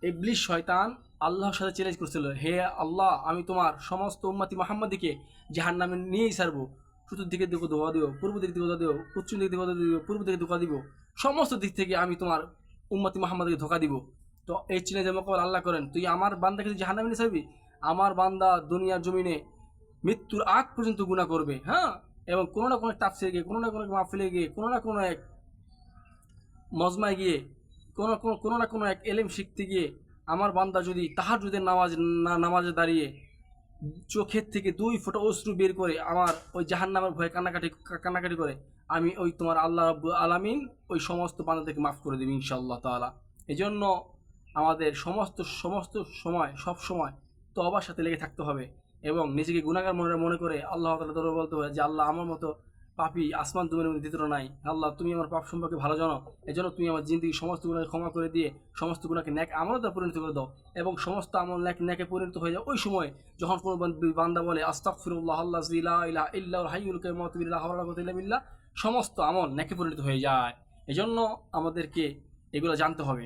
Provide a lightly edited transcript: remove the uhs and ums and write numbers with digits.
ইবলিস শয়তান আল্লাহর সাথে চ্যালেঞ্জ করছিল, হে আল্লাহ, আমি তোমার সমস্ত উম্মতি মুহাম্মাদিকে জাহান্নামে নিয়েই ছাড়বো। চতুর্দিকে দিকে ধোয়া দিও, পূর্ব দিক ধোকা দিও, পশ্চিম দিকে ধোকা দিব, পূর্ব দিকে ধোকা দিব, সমস্ত দিক থেকে আমি তোমার উম্মতি মুহাম্মাদকে ধোকা দিব। তো এই চ্যালেঞ্জের মোকাবেলা আল্লাহ করেন, তুই আমার বান্দাকে তুই জাহান্নামে নিয়ে ছাড়বি? আমার বান্দা দুনিয়ার জমিনে মৃত্যুর আগ পর্যন্ত গুনাহ করবে, হ্যাঁ, এবং কোনো না কোনো তাফসিরে গিয়ে, কোনো না কোনো মাহফিলে গিয়ে, কোনো না কোনো এক মজমায় গিয়ে, কোনো না কোনো এক এলেম শিখতে গিয়ে আমার বান্দা যদি তাহাজ্জুদের নামাজে দাঁড়িয়ে চোখের থেকে 2 ফোঁটা অশ্রু বের করে আমার ওই জাহান্নামের ভয়ে কান্নাকাটি করে, আমি ওই তোমার আল্লাহ রাব্বুল আলামিন ওই সমস্ত বান্দাদেরকে মাফ করে দেবে ইনশাআল্লাহ তাআলা। এজন্য আমাদের সমস্ত সমস্ত সময় সব সময় তওবার সাথে লেগে থাকতে হবে এবং নিজেকে গুনাহগার মনে করে আল্লাহ তাআলার দরবারে বলতে হবে যে আল্লাহ, আমার মতো পাপী আসমান জমিনের মধ্যে দ্বিতীয় নাই। আল্লাহ, তুমি আমার পাপ সম্পর্কে ভালো জানো, এজন্য তুমি আমার জিন্দেগির সমস্ত গুনাহকে ক্ষমা করে দিয়ে সমস্ত গুনাহকে নেক আমলে পরিণত করে দাও এবং সমস্ত আমল নেকে পরিণত হয়ে যায় ওই সময় যখন কোনো বান্দা বলে আস্তাগফিরুল্লাহ আল্লাযী লা ইলাহা ইল্লাহুল হাইয়ুল কাইয়্যুম ওয়া আতুবু ইলাইহি, লা হাওলা ওয়া লা কুওয়াতা ইল্লা বিল্লাহ, সমস্ত আমল নেকে পরিণত হয়ে যায়। এজন্য আমাদেরকে এগুলো জানতে হবে।